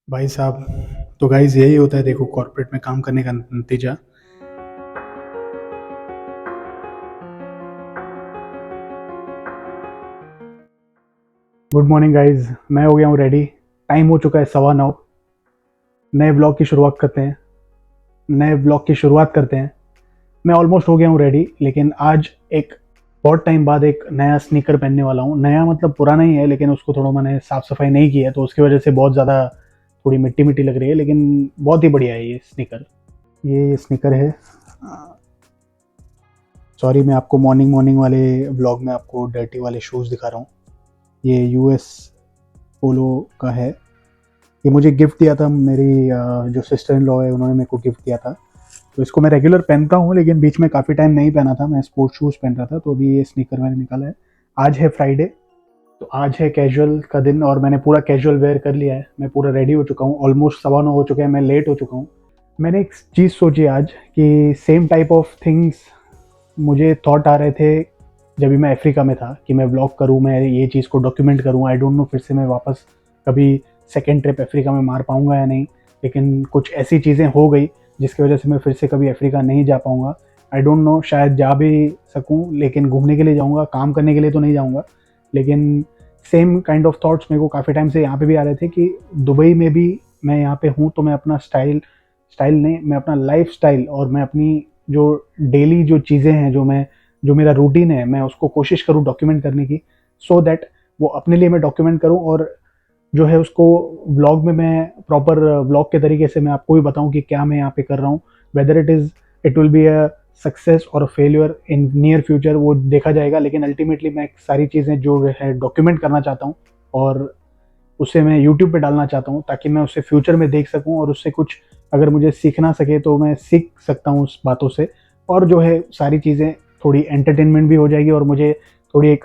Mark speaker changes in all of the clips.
Speaker 1: भाई साहब। तो गाइज यही होता है, देखो कॉर्पोरेट में काम करने का नतीजा। गुड मॉर्निंग गाइज, मैं हो गया हूँ रेडी। टाइम हो चुका है 9:15। नए ब्लॉग की शुरुआत करते हैं। मैं ऑलमोस्ट हो गया हूँ रेडी, लेकिन आज एक बहुत टाइम बाद एक नया स्नीकर पहनने वाला हूँ। नया मतलब पुराना ही है, लेकिन उसको थोड़ा मैंने साफ़ सफाई नहीं की है, तो उसकी वजह से बहुत ज़्यादा थोड़ी मिट्टी मिट्टी लग रही है, लेकिन बहुत ही बढ़िया है ये स्नीकर। ये स्नीकर है। सॉरी, मैं आपको मॉर्निंग मॉर्निंग वाले व्लॉग में आपको डर्टी वाले शूज़ दिखा रहा हूँ। ये यूएस पोलो का है। ये मुझे गिफ्ट दिया था मेरी जो सिस्टर इन लॉ है, उन्होंने मेरे को गिफ्ट दिया था। तो इसको मैं रेगुलर पहनता हूँ, लेकिन बीच में काफ़ी टाइम नहीं पहना था, मैं स्पोर्ट्स शूज़ पहन रहा था, तो अभी ये स्नीकर मैंने निकाला है। आज है फ्राइडे, तो आज है कैजुअल का दिन, और मैंने पूरा कैजुअल वेयर कर लिया है। मैं पूरा रेडी हो चुका हूँ, ऑलमोस्ट 9:15 हो चुके हैं, मैं लेट हो चुका हूँ। मैंने एक चीज़ सोची आज कि सेम टाइप ऑफ थिंग्स मुझे थॉट आ रहे थे जब भी मैं अफ्रीका में था, कि मैं व्लॉग करूँ, मैं ये चीज़ को डॉक्यूमेंट करूँ। आई डोंट नो फिर से मैं वापस कभी सेकेंड ट्रिप अफ्रीका में मार पाऊँगा या नहीं, लेकिन कुछ ऐसी चीज़ें हो गई जिसकी वजह से मैं फिर से कभी अफ्रीका नहीं जा पाऊँगा। आई डोंट नो, शायद जा भी सकूँ, लेकिन घूमने के लिए जाऊँगा, काम करने के लिए तो नहीं जाऊँगा। लेकिन सेम काइंड ऑफ थॉट्स मेरे को काफ़ी टाइम से यहाँ पे भी आ रहे थे कि दुबई में भी मैं यहाँ पे हूँ, तो मैं अपना स्टाइल स्टाइल नहीं, मैं अपना लाइफ स्टाइल और मैं अपनी जो डेली जो चीज़ें हैं, जो मेरा रूटीन है, मैं उसको कोशिश करूँ डॉक्यूमेंट करने की, सो दैट वो अपने लिए मैं डॉक्यूमेंट करूँ, और जो है उसको व्लॉग में मैं प्रॉपर व्लॉग के तरीके से मैं आपको भी बताऊँ कि क्या मैं यहाँ पे कर रहा हूँ। Whether it will be a success और फेलियर इन नियर फ्यूचर, वो देखा जाएगा, लेकिन अल्टीमेटली मैं सारी चीज़ें जो है डॉक्यूमेंट करना चाहता हूँ, और उसे मैं यूट्यूब पे डालना चाहता हूँ, ताकि मैं उसे फ्यूचर में देख सकूँ, और उससे कुछ अगर मुझे सीखना सके तो मैं सीख सकता हूँ उस बातों से। और जो है सारी चीज़ें थोड़ी एंटरटेनमेंट भी हो जाएगी, और मुझे थोड़ी एक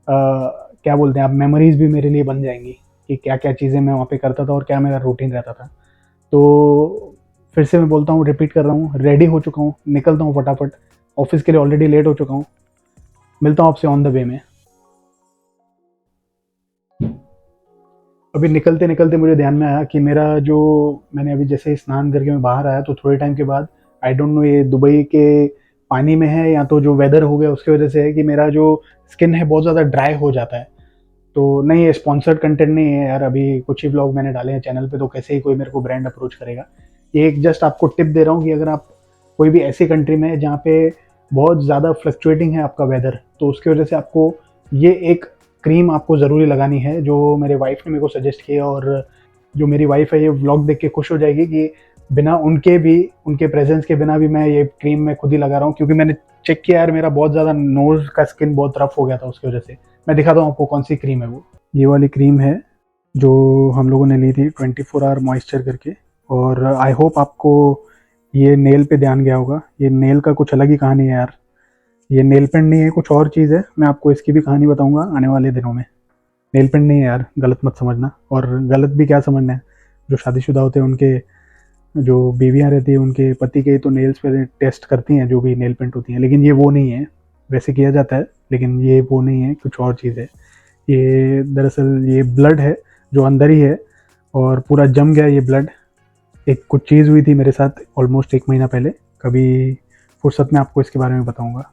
Speaker 1: क्या बोलते हैं आप, मेमोरीज भी मेरे लिए बन जाएंगी कि क्या क्या चीज़ें मैं वहाँ पे करता था और क्या मेरा रूटीन रहता था। तो फिर से मैं बोलता हूँ, रिपीट कर रहा हूँ, रेडी हो चुका हूँ, निकलता हूँ फटाफट। ऑफिस के लिए ऑलरेडी लेट हो चुका हूँ। मिलता हूँ आपसे ऑन द वे में। अभी निकलते निकलते मुझे ध्यान में आया कि मेरा जो, मैंने अभी जैसे स्नान करके मैं बाहर आया, तो थोड़े टाइम के बाद, आई डोंट नो ये दुबई के पानी में है या तो जो वेदर हो गया उसकी वजह से है, कि मेरा जो स्किन है बहुत ज़्यादा ड्राई हो जाता है। तो नहीं, ये स्पॉन्सर्ड कंटेंट नहीं है यार, अभी कुछ ही व्लॉग मैंने डाले हैं चैनल पे, तो कैसे ही कोई मेरे को ब्रांड अप्रोच करेगा। ये एक जस्ट आपको टिप दे रहा हूँ कि अगर आप कोई भी ऐसी कंट्री में है जहाँ पे बहुत ज़्यादा फ्लक्चुएटिंग है आपका वेदर, तो उसकी वजह से आपको ये एक क्रीम आपको ज़रूरी लगानी है, जो मेरे वाइफ ने मेरे को सजेस्ट किया। और जो मेरी वाइफ है, ये व्लॉग देख के खुश हो जाएगी कि बिना उनके भी, उनके प्रेजेंस के बिना भी मैं ये क्रीम मैं खुद ही लगा रहा हूँ, क्योंकि मैंने चेक किया यार, मेरा बहुत ज़्यादा नोज़ का स्किन बहुत रफ हो गया था उसकी वजह से। मैं दिखाता हूँ आपको कौन सी क्रीम है वो। ये वाली क्रीम है जो हम लोगों ने ली थी, 24 आवर मॉइस्चर करके। और आई होप आपको ये नेल पे ध्यान गया होगा। ये नेल का कुछ अलग ही कहानी है यार, ये नेल पेंट नहीं है, कुछ और चीज़ है। मैं आपको इसकी भी कहानी बताऊंगा आने वाले दिनों में। नेल पेंट नहीं है यार, गलत मत समझना, और गलत भी क्या समझना है। जो शादीशुदा होते हैं उनके जो बीवियां रहती है, उनके पति के तो नेल्स पे टेस्ट करती हैं जो भी नेल पेंट होती हैं, लेकिन ये वो नहीं है। वैसे किया जाता है, लेकिन ये वो नहीं है, कुछ और चीज़ है। ये दरअसल ये ब्लड है जो अंदर ही है, और पूरा जम गया ये ब्लड। एक कुछ चीज़ हुई थी मेरे साथ ऑलमोस्ट 1 महीना पहले। कभी फुर्सत में आपको इसके बारे में बताऊंगा।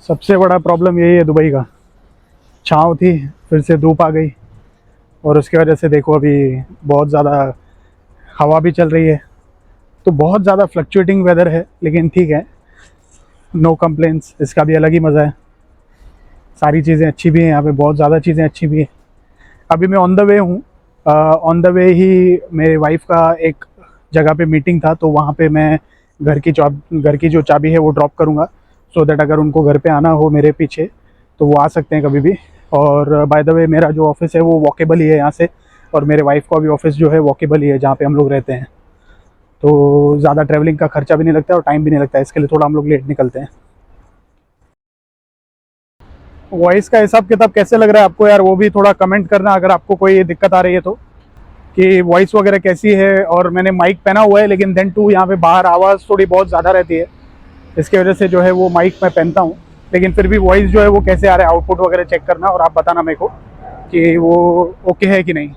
Speaker 1: सबसे बड़ा प्रॉब्लम यही है दुबई का, छाँव थी, फिर से धूप आ गई, और उसकी वजह से देखो अभी बहुत ज़्यादा हवा भी चल रही है। तो बहुत ज़्यादा फ्लक्चुएटिंग वेदर है, लेकिन ठीक है, नो कंप्लेंट्स, इसका भी अलग ही मज़ा है। सारी चीज़ें अच्छी भी हैं यहाँ पे, बहुत ज़्यादा चीज़ें अच्छी भी हैं। अभी मैं ऑन द वे हूँ। ऑन द वे ही मेरे वाइफ का एक जगह पे मीटिंग था, तो वहाँ पे मैं घर की जो चाबी है वो ड्रॉप करूँगा। सो दैट अगर उनको घर पे आना हो मेरे पीछे तो वो आ सकते हैं कभी भी। और बाय द वे मेरा जो ऑफिस है वो वॉकेबल ही है यहाँ से, और मेरे वाइफ का भी ऑफिस जो है वॉकेबल ही है जहाँ पे हम लोग रहते हैं। तो ज़्यादा ट्रैवलिंग का खर्चा भी नहीं लगता और टाइम भी नहीं लगता है, इसके लिए थोड़ा हम लोग लेट निकलते हैं। वॉइस का हिसाब किताब कैसे लग रहा है आपको यार, वो भी थोड़ा कमेंट करना अगर आपको कोई दिक्कत आ रही है तो, कि वॉइस वगैरह कैसी है। और मैंने माइक पहना हुआ है, लेकिन देन टू यहाँ पे बाहर आवाज़ थोड़ी बहुत ज़्यादा रहती है, इसकी वजह से जो है वो माइक मैं पहनता हूँ। लेकिन फिर भी वॉइस जो है वो कैसे आ रहा है, आउटपुट वगैरह चेक करना और आप बताना मेरे को कि वो ओके है कि नहीं।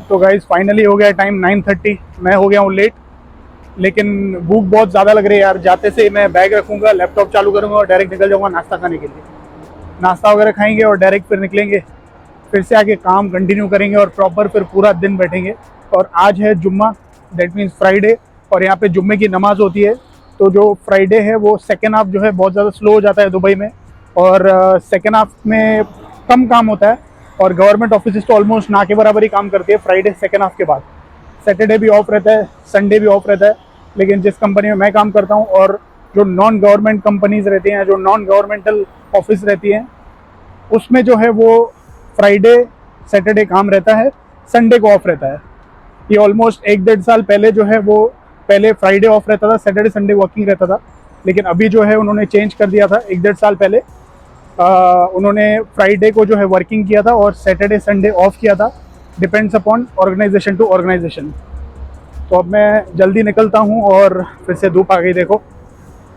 Speaker 1: तो गाइज फाइनली हो गया टाइम 9:30, मैं हो गया हूँ लेट। लेकिन भूख बहुत ज़्यादा लग रही है यार। जाते से मैं बैग रखूँगा, लैपटॉप चालू करूँगा और डायरेक्ट निकल जाऊँगा नाश्ता खाने के लिए। नाश्ता वगैरह खाएंगे और डायरेक्ट फिर निकलेंगे, फिर से आके काम कंटिन्यू करेंगे और प्रॉपर फिर पूरा दिन बैठेंगे। और आज है जुम्मा, दैट मीन्स फ्राइडे, और यहाँ पे जुम्मे की नमाज़ होती है। तो जो फ्राइडे है वो सेकेंड हाफ जो है बहुत ज़्यादा स्लो हो जाता है दुबई में, और सेकेंड हाफ में कम काम होता है। और गवर्नमेंट ऑफिस तो ऑलमोस्ट ना के बराबर ही काम करती है फ्राइडे सेकेंड हाफ के बाद। सैटरडे भी ऑफ रहता है, संडे भी ऑफ रहता है। लेकिन जिस कंपनी में मैं काम करता हूँ और जो नॉन गवर्नमेंट कंपनीज रहती हैं, जो नॉन गवर्नमेंटल ऑफिस रहती हैं, उसमें जो है वो फ्राइडे सैटरडे काम रहता है, संडे को ऑफ रहता है। ये ऑलमोस्ट 1-1.5 साल पहले जो है वो, पहले फ्राइडे ऑफ रहता था, सैटरडे संडे वर्किंग रहता था। लेकिन अभी जो है उन्होंने चेंज कर दिया था 1-1.5 साल पहले। उन्होंने फ्राइडे को जो है वर्किंग किया था और सैटरडे संडे ऑफ किया था, depends upon organisation to organisation. तो अब मैं जल्दी निकलता हूँ, और फिर से धूप आ गई देखो।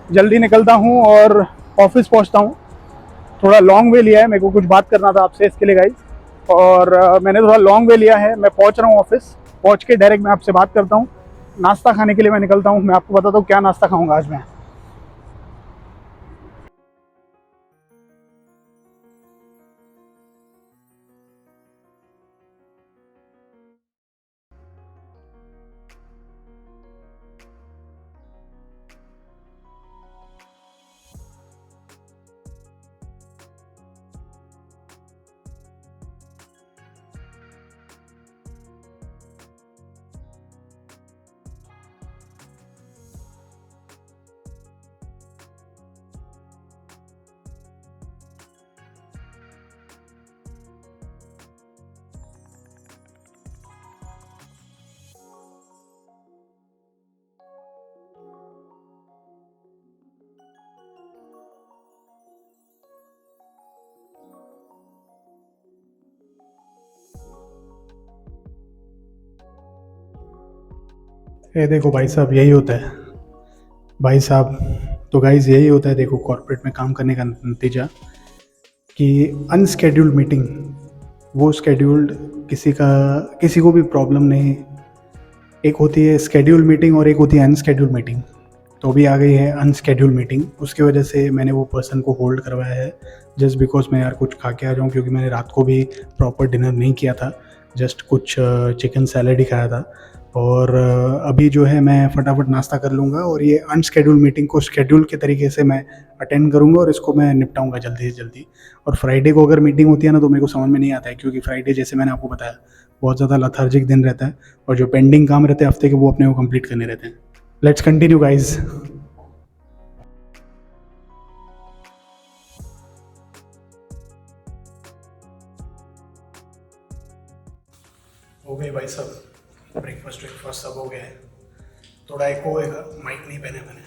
Speaker 1: जल्दी निकलता हूँ और ऑफिस पहुँचता हूँ। थोड़ा लॉन्ग वे लिया है, मेरे को कुछ बात करना था आपसे, इसके लिए गाइस। और मैंने थोड़ा लॉन्ग वे लिया है, मैं पहुँच रहा हूँ ऑफिस। पहुँच के डायरेक्ट मैं आपसे बात करता हूँ। नाश्ता खाने के लिए मैं निकलता हूँ। मैं आपको बताता हूँ क्या नाश्ता खाऊँगा आज मैं। ये देखो भाई साहब, यही होता है भाई साहब। तो गाइज यही होता है, देखो कॉर्पोरेट में काम करने का नतीजा, कि अनस्केड्यूल्ड मीटिंग, वो स्केड्यूल्ड किसी को भी प्रॉब्लम नहीं। एक होती है स्केड्यूल मीटिंग और एक होती है अनस्केड्यूल्ड मीटिंग। तो अभी आ गई है अनस्केड्यूल्ड मीटिंग, उसकी वजह से मैंने वो पर्सन को होल्ड करवाया है, जस्ट बिकॉज मैं यार कुछ खा के आ जाऊँ, क्योंकि मैंने रात को भी प्रॉपर डिनर नहीं किया था, जस्ट कुछ चिकन सैलड ही खाया था। और अभी जो है मैं फटाफट नाश्ता कर लूँगा, और ये अनस्केड्यूल मीटिंग को शेड्यूल के तरीके से मैं अटेंड करूँगा और इसको मैं निपटाऊँगा जल्दी से जल्दी। और फ्राइडे को अगर मीटिंग होती है ना, तो मेरे को समझ में नहीं आता है, क्योंकि फ्राइडे जैसे मैंने आपको बताया बहुत ज़्यादा लथार्जिक दिन रहता है, और जो पेंडिंग काम रहते हैं हफ्ते के वो अपने को कंप्लीट करने रहते हैं। Let's continue guys. हो गए भाई सब, ब्रेकफास्ट वेकफास्ट सब हो गया है। थोड़ा एक होएगा, माइक नहीं पहने मैंने,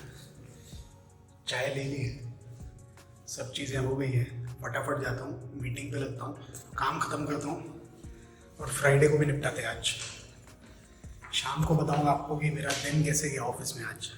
Speaker 1: चाय ले ली है, सब चीज़ें हो गई है। फटाफट जाता हूँ, मीटिंग पे लगता हूँ, काम ख़त्म करता हूँ, और फ्राइडे को भी निपटाते हैं आज। शाम को बताऊँगा आपको कि मेरा दिन कैसे गया ऑफिस में आज।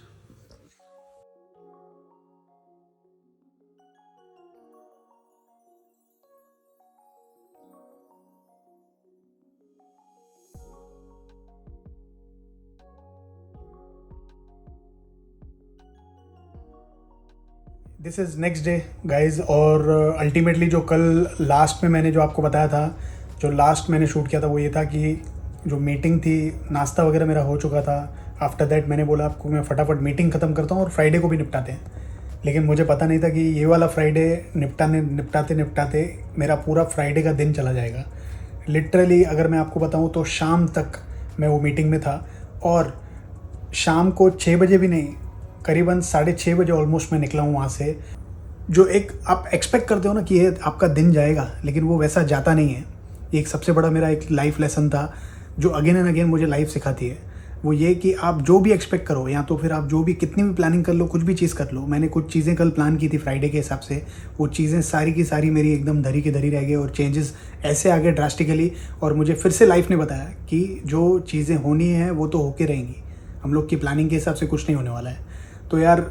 Speaker 1: This is next day guys. और अल्टीमेटली जो कल लास्ट में मैंने जो आपको बताया था, जो लास्ट मैंने शूट किया था, वो ये था कि जो मीटिंग थी, नाश्ता वगैरह मेरा हो चुका था। आफ्टर दैट मैंने बोला आपको मैं फटाफट मीटिंग ख़त्म करता हूँ और फ्राइडे को भी निपटाते हैं। लेकिन मुझे पता नहीं था कि ये वाला फ्राइडे निपटाते निपटाते मेरा पूरा फ्राइडे का दिन चला जाएगा। लिटरली अगर मैं आपको बताऊं तो शाम तक मैं वो मीटिंग में था, और शाम को 6 बजे भी नहीं, करीबन 6:30 बजे ऑलमोस्ट मैं निकला हूँ वहाँ से। जो एक आप एक्सपेक्ट करते हो ना कि ये आपका दिन जाएगा, लेकिन वो वैसा जाता नहीं है। ये एक सबसे बड़ा मेरा एक लाइफ लेसन था जो अगेन एंड अगेन मुझे लाइफ सिखाती है। वो ये कि आप जो भी एक्सपेक्ट करो, या तो फिर आप जो भी कितनी भी प्लानिंग कर लो, कुछ भी चीज़ कर लो। मैंने कुछ चीज़ें कल प्लान की थी फ्राइडे के हिसाब से, वो चीज़ें सारी की सारी मेरी एकदम धरी की धरी रह गई, और चेंजेस ऐसे आ गए ड्रास्टिकली। और मुझे फिर से लाइफ ने बताया कि जो चीज़ें होनी है वो तो होके रहेंगी, हम लोग की प्लानिंग के हिसाब से कुछ नहीं होने वाला है। तो यार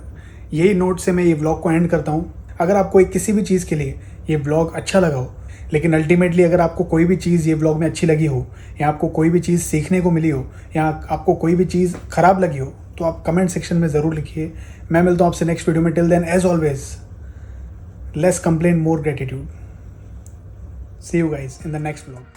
Speaker 1: यही नोट से मैं ये व्लॉग को एंड करता हूँ। अगर आपको एक किसी भी चीज़ के लिए ये व्लॉग अच्छा लगा हो, लेकिन अल्टीमेटली अगर आपको कोई भी चीज़ ये व्लॉग में अच्छी लगी हो, या आपको कोई भी चीज़ सीखने को मिली हो, या आपको कोई भी चीज़ ख़राब लगी हो, तो आप कमेंट सेक्शन में ज़रूर लिखिए। मैं मिलता हूँ आपसे नेक्स्ट वीडियो में। Till then as always, less complain more gratitude. See you guys in the next vlog.